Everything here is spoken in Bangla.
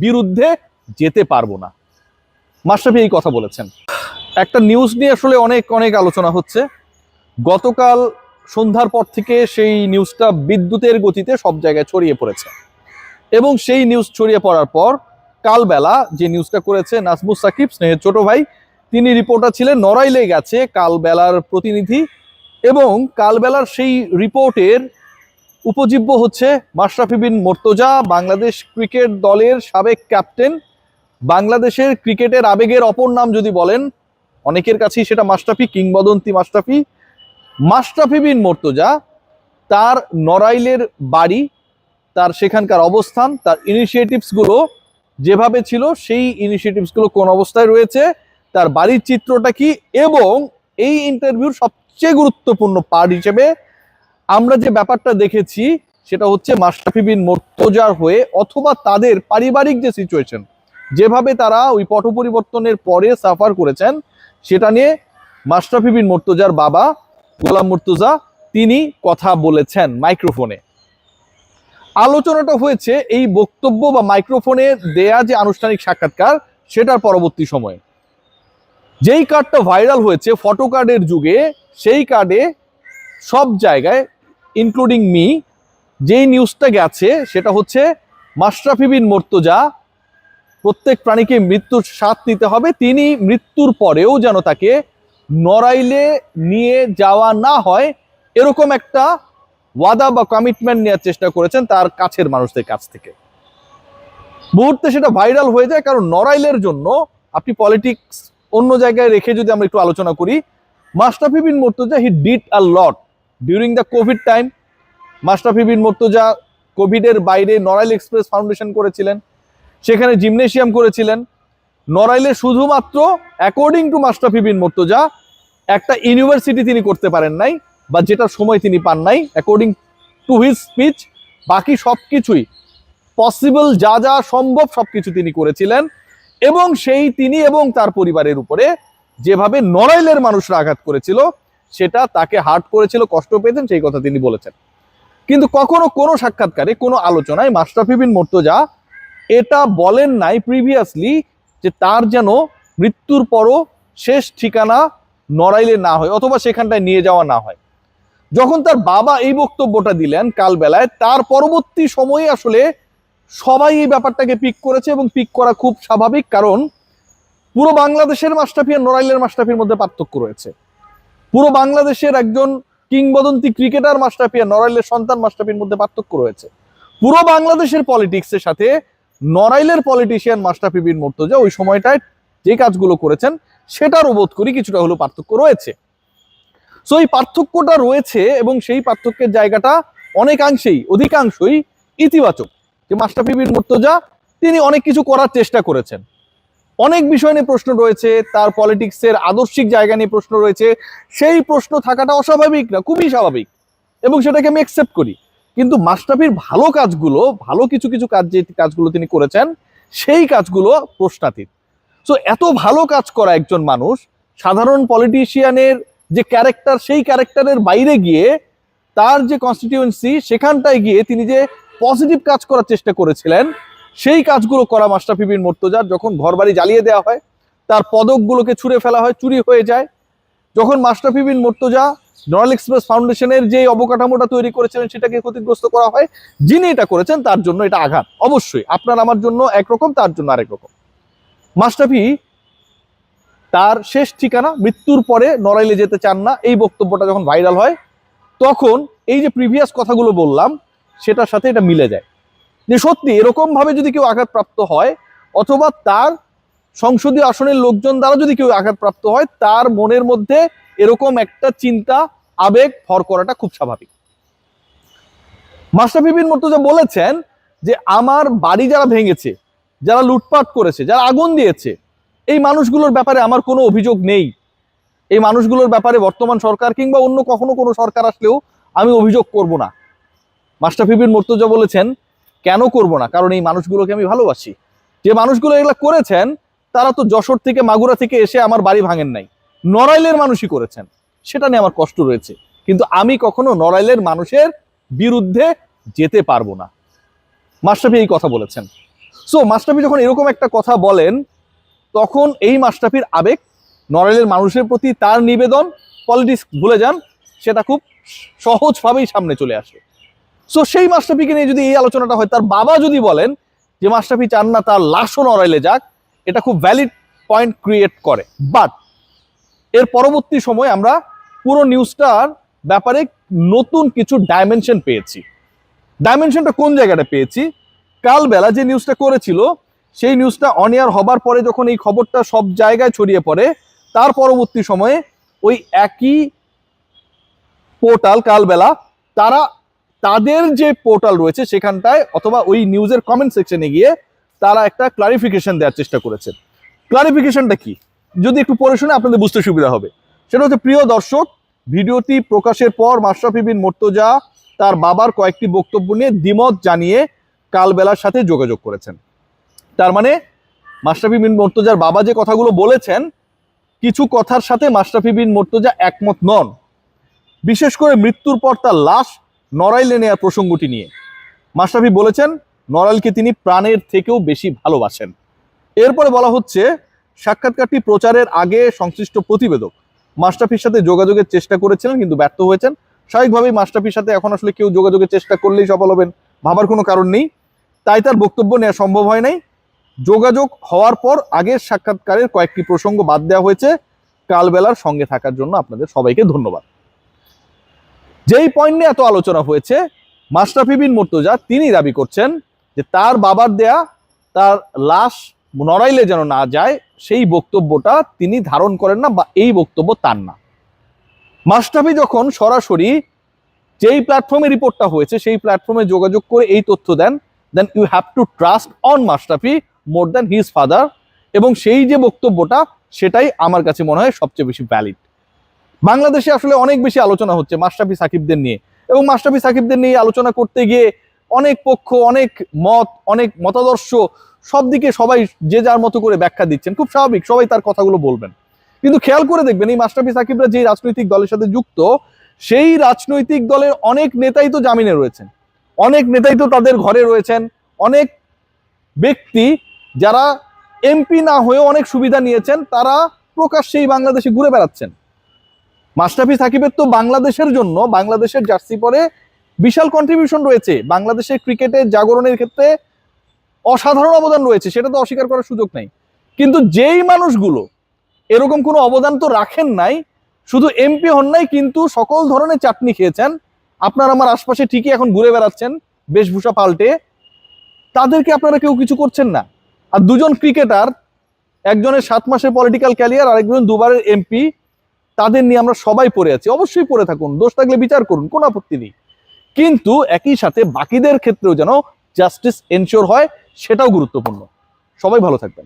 বিরুদ্ধে যেতে পারবো না। মাশরাফি এই কথা বলেছেন। একটা নিউজ নিয়ে আসলে অনেক অনেক আলোচনা হচ্ছে। গতকাল সন্ধ্যার পর থেকে সেই নিউজটা বিদ্যুতের গতিতে সব জায়গায় ছড়িয়ে পড়েছে এবং সেই নিউজ ছড়িয়ে পড়ার পর কালবেলা যে নিউজটা করেছে নাজমুস সাকিব, স্নেহের ছোট ভাই, তিনি রিপোর্টার ছিলেন, নড়াইলে গেছে কালবেলার প্রতিনিধি, এবং কালবেলার সেই রিপোর্টের উপজীব্য হচ্ছে মাশরাফি বিন মুর্তজা, বাংলাদেশ ক্রিকেট দলের সাবেক ক্যাপ্টেন। বাংলাদেশের ক্রিকেটের আবেগের অপর নাম যদি বলেন, অনেকের কাছেই সেটা মাশরাফি, কিংবদন্তি মাশরাফি। মাশরাফি বিন মুর্তজা, তার নড়াইলের বাড়ি, তার সেখানকার অবস্থান, তার ইনিশিয়েটিভসগুলো যেভাবে ছিল সেই ইনিশিয়েটিভসগুলো কোন অবস্থায় রয়েছে, তার বাড়ির চিত্রটা কি, এবং এই ইন্টারভিউর সবচেয়ে গুরুত্বপূর্ণ পার্ট হিসেবে আমরা যে ব্যাপারটা দেখেছি সেটা হচ্ছে মাশরাফি বিন মুর্তজার হয়ে অথবা তাদের পারিবারিক যে সিচুয়েশন, যেভাবে তারা ওই পট পরিবর্তনের পরে সাফার করেছেন, সেটা নিয়ে মাশরাফি বিন মুর্তজার বাবা গোলাম মুর্তজা তিনি কথা বলেছেন মাইক্রোফোনে। আলোচনাটা হয়েছে এই বক্তব্য বা মাইক্রোফোনে দেয়া যে আনুষ্ঠানিক সাক্ষাৎকার সেটার পরবর্তী সময়ে। যেই কার্ডটা ভাইরাল হয়েছে ফটো কার্ডের যুগে, সেই কার্ডে সব জায়গায় ইনক্লুডিং মি যেই নিউজটা গেছে সেটা হচ্ছে মাশরাফি বিন মুর্তজা, প্রত্যেক প্রাণীকে মৃত্যুর স্বাদ নিতে হবে, তিনি মৃত্যুর পরেও যেন তাকে নড়াইলে নিয়ে যাওয়া না হয় এরকম একটা ওয়াদা বা কমিটমেন্ট নেওয়ার চেষ্টা করেছেন তার কাছের মানুষদের কাছ থেকে। মুহূর্তে সেটা ভাইরাল হয়ে যায়, কারণ নড়াইলের জন্য আপনি পলিটিক্স অন্য জায়গায় রেখে যদি আমরা একটু আলোচনা করি, Mashrafe Bin Mortaza he did a lot during the covid time. Mashrafe Bin Mortaza কোভিডের বাইরে নড়াইল এক্সপ্রেস ফাউন্ডেশন করেছিলেন, সেখানে জিমনেশিয়াম করেছিলেন। নড়াইলে শুধুমাত্র অ্যাকর্ডিং টু মাশরাফি বিন মুর্তজা একটা ইউনিভার্সিটি তিনি করতে পারেন নাই, বা যেটার সময় তিনি পান নাই অ্যাকর্ডিং টু হিজ স্পিচ। বাকি সব কিছুই পসিবল, যা যা সম্ভব সবকিছু তিনি করেছিলেন, এবং সেই তিনি এবং তার পরিবারের উপরে যেভাবে নড়াইলের মানুষরা আঘাত করেছিল সেটা তাকে হার্ট করেছিল, কষ্ট পেয়েছেন, সেই কথা তিনি বলেছেন। কিন্তু কখনো কোনো সাক্ষাৎকারে, কোনো আলোচনায় মাশরাফি বিন মুর্তজা এটা বলেন নাই প্রিভিয়াসলি যে তার যেন মৃত্যুর পরও শেষ ঠিকানা নড়াইলে না হয় অথবা সেখানটায় নিয়ে যাওয়া না হয়। যখন তার বাবা এই বক্তব্যটা দিলেন কালবেলায়, তার পরবর্তী সময়ে আসলে সবাই এই ব্যাপারটাকে পিক করেছে, এবং পিক করা খুব স্বাভাবিক, কারণ পুরো বাংলাদেশের মাশরাফি আর নড়াইলের মাশরাফির মধ্যে পার্থক্য রয়েছে। পুরো বাংলাদেশের একজন কিংবদন্তি ক্রিকেটার মাশরাফি আর নড়াইলের সন্তান মাশরাফির মধ্যে পার্থক্য রয়েছে। পুরো বাংলাদেশের পলিটিক্সের সাথে নড়াইলের পলিটিশিয়ান মাশরাফি বিন মুর্তজা ওই সময়টায় যে কাজগুলো করেছেন সেটারও বোধ করি কিছুটা হলেও পার্থক্য রয়েছে। সো এই পার্থক্যটা রয়েছে, এবং সেই পার্থক্যের জায়গাটা অনেকাংশেই, অধিকাংশই ইতিবাচক। যে মাশরাফি বিন মুর্তজা তিনি অনেক কিছু করার চেষ্টা করেছেন, অনেক বিষয় নিয়ে প্রশ্ন রয়েছে, তার পলিটিক্সের আদর্শিক জায়গা নিয়ে প্রশ্ন রয়েছে, সেই প্রশ্ন থাকাটা অস্বাভাবিক না, খুবই স্বাভাবিক, এবং সেটাকে আমি অ্যাকসেপ্ট করি। কিন্তু মাশরাফির ভালো কাজগুলো, ভালো কিছু কিছু কাজ যে কাজগুলো তিনি করেছেন সেই কাজগুলো প্রশ্নাতীত। সো এত ভালো কাজ করা একজন মানুষ, সাধারণ পলিটিশিয়ানের যে ক্যারেক্টার, সেই ক্যারেক্টারের বাইরে গিয়ে তার যে কনস্টিটিউয়েন্সি সেখানটায় গিয়ে তিনি যে পজিটিভ কাজ করার চেষ্টা করেছিলেন, সেই কাজগুলো করা মাশরাফি বিন মুর্তজার। যখন ঘরবাড়ি জ্বালিয়ে দেওয়া হয়, তার পদকগুলোকে ছুঁড়ে ফেলা হয়, চুরি হয়ে যায়, যখন মাশরাফি বিন মুর্তজা নড়াইল এক্সপ্রেস ফাউন্ডেশনের যে অবকাঠামোটা তৈরি করেছিলেন সেটাকে ক্ষতিগ্রস্ত করা হয়, যিনি এটা করেছেন তার জন্য এটা আঘাত। অবশ্যই আপনার আমার জন্য একরকম, তার জন্য আরেক রকম। মাশরাফি তার শেষ ঠিকানা মৃত্যুর পরে নড়াইলে যেতে চান না, এই বক্তব্যটা যখন ভাইরাল হয়, তখন এই যে প্রিভিয়াস কথাগুলো বললাম সেটার সাথে এটা মিলে যায় যে সত্যি এরকম ভাবে যদি কেউ আঘাতপ্রাপ্ত হয়, অথবা তার সংসদীয় আসনের লোকজন দ্বারা যদি কেউ আঘাতপ্রাপ্ত হয়, তার মনের মধ্যে এরকম একটা চিন্তা, আবেগ ভর করাটা খুব স্বাভাবিক। মাশরাফি বিন মুর্তজা বলেছেন যে আমার বাড়ি যারা ভেঙেছে, যারা লুটপাট করেছে, যারা আগুন দিয়েছে, এই মানুষগুলোর ব্যাপারে আমার কোনো অভিযোগ নেই। এই মানুষগুলোর ব্যাপারে বর্তমান সরকার কিংবা অন্য কখনো কোনো সরকার আসলেও আমি অভিযোগ করব না। মাশরাফি বিন মুর্তজা বলেছেন কেন করব না, কারণ এই মানুষগুলোকে আমি ভালোবাসি। যে মানুষগুলো এগুলো করেছেন তারা তো যশোর থেকে, মাগুরা থেকে এসে আমার বাড়ি ভাঙেন নাই, নড়াইলের মানুষই করেছেন, সেটা নিয়ে আমার কষ্ট রয়েছে, কিন্তু আমি কখনো নড়াইলের মানুষের বিরুদ্ধে যেতে পারবো না। মাশরাফি এই কথা বলেছেন। সো মাশরাফি যখন এরকম একটা কথা বলেন, তখন এই মাশরাফির আবেগ, নড়াইলের মানুষের প্রতি তার নিবেদন, পলিটিক্স ভুলে যান, সেটা খুব সহজভাবেই সামনে চলে আসে। সো সেই মাশরাফিকে নিয়ে যদি এই আলোচনাটা হয়, তার বাবা যদি বলেন যে মাশরাফি চান না তার লাশও নড়াইলে যাক, এটা খুব ভ্যালিড পয়েন্ট ক্রিয়েট করে। বাট এর পরবর্তী সময় আমরা পুরো নিউজটার ব্যাপারে নতুন কিছু ডাইমেনশন পেয়েছি। ডাইমেনশনটা কোন জায়গাটা পেয়েছি? কালবেলা যে নিউজটা করেছিল, সেই নিউজটা অন এয়ার হবার পরে যখন এই খবরটা সব জায়গায় ছড়িয়ে পড়ে, তার পরবর্তী সময়ে ওই একই পোর্টাল কালবেলা তারা তাদের যে পোর্টাল রয়েছে সেখানটায় অথবা ওই নিউজের কমেন্ট সেকশনে গিয়ে তারা একটা ক্লারিফিকেশন দেওয়ার চেষ্টা করেছে। ক্লারিফিকেশনটা কি যদি একটু পড়ে শুনে আপনাদের বুঝতে সুবিধা হবে। সেটা হচ্ছে, প্রিয় দর্শক, ভিডিওটি প্রকাশের পর মাশরাফি বিন মুর্তজা তার বাবার কয়েকটি বক্তব্য নিয়ে দ্বিমত জানিয়ে কালবেলার সাথে যোগাযোগ করেছেন। তার মানে মাশরাফি বিন মুর্তজার বাবা যে কথাগুলো বলেছেন, কিছু কথার সাথে মাশরাফি বিন মুর্তজা একমত নন, বিশেষ করে মৃত্যুর পর তার লাশ নড়াইলে নেওয়ার প্রসঙ্গটি নিয়ে। মাশরাফি বলেছেন নড়াইলকে তিনি প্রাণের থেকেও বেশি ভালোবাসেন। এরপরে বলা হচ্ছে, সাক্ষাৎকারটি প্রচারের আগে সংশ্লিষ্ট প্রতিবেদক মাশরাফির সাথে যোগাযোগের চেষ্টা করেছিলেন কিন্তু ব্যর্থ হয়েছেন। স্বাভাবিকভাবেই মাশরাফির সাথে এখন আসলে কেউ যোগাযোগের চেষ্টা করলেই সফল হবেন, ভাবার কোনো কারণ নেই, তাই তার বক্তব্য নেওয়া সম্ভব হয় নাই। যোগাযোগ হওয়ার পর আগের সাক্ষাৎকারের কয়েকটি প্রসঙ্গ বাদ দেওয়া হয়েছে। কালবেলার সঙ্গে থাকার জন্য আপনাদের সবাইকে ধন্যবাদ। যেই পয়েন্ট নিয়ে এত আলোচনা হয়েছে, মাশরাফি বিন মুর্তজা তিনি দাবি করছেন যে তার বাবার দেয়া তার লাশ নড়াইলে যেন না যায়, সেই বক্তব্যটা তিনি ধারণ করেন না বা এই বক্তব্য তার না। মাশরাফি যখন সরাসরি যেই প্ল্যাটফর্মে রিপোর্টটা হয়েছে সেই প্ল্যাটফর্মে যোগাযোগ করে এই তথ্য দেন, then you have to trust on Mashrafe more than his father, এবং সেই যে বক্তব্যটা সেটাই আমার কাছে মনে হয় সবচেয়ে বেশি ভ্যালিড। বাংলাদেশে আসলে অনেক বেশি আলোচনা হচ্ছে মাশরাফি সাকিবদের নিয়ে, এবং মাশরাফি সাকিবদের নিয়ে আলোচনা করতে গিয়ে অনেক পক্ষ, অনেক মত, অনেক মতাদর্শ, সব দিকে সবাই যে যার মতো করে ব্যাখ্যা দিচ্ছেন। খুব স্বাভাবিক, সবাই তার কথাগুলো বলবেন, কিন্তু খেয়াল করে দেখবেন এই মাশরাফি সাকিবরা যে রাজনৈতিক দলের সাথে যুক্ত, সেই রাজনৈতিক দলের অনেক নেতাই তো জামিনে রয়েছেন, অনেক নেতাই তো তাদের ঘরে রয়েছেন, অনেক ব্যক্তি যারা এমপি না হয়েও অনেক সুবিধা নিয়েছেন, তারা প্রকাশ্যেই বাংলাদেশে ঘুরে বেড়াচ্ছেন। মাশরাফি সাকিবের তো বাংলাদেশের জন্য, বাংলাদেশের জার্সি পরে বিশাল কন্ট্রিবিউশন রয়েছে, বাংলাদেশের ক্রিকেটের জাগরণের ক্ষেত্রে অসাধারণ অবদান রয়েছে, সেটা তো অস্বীকার করার সুযোগ নাই। কিন্তু যেই মানুষগুলো এরকম কোনো অবদান তো রাখেন নাই, শুধু এমপি হন নাই কিন্তু সকল ধরনের চাটনি খেয়েছেন, আপনার আমার আশপাশে ঠিকই এখন ঘুরে বেড়াচ্ছেন বেশভূষা পাল্টে, তাদেরকে আপনারা কেউ কিছু করছেন না। আর দুজন ক্রিকেটার, একজনের 7 মাসের পলিটিক্যাল ক্যারিয়ার, আরেকজন দুবারের এমপি, তাদের নিয়ে আমরা সবাই পড়ে আছি। অবশ্যই পড়ে থাকুন, দোষ থাকলে বিচার করুন, কোনো আপত্তি নেই, কিন্তু একই সাথে বাকিদের ক্ষেত্রেও যেন জাস্টিস এনশিওর হয়, সেটাও গুরুত্বপূর্ণ। সবাই ভালো থাকবেন।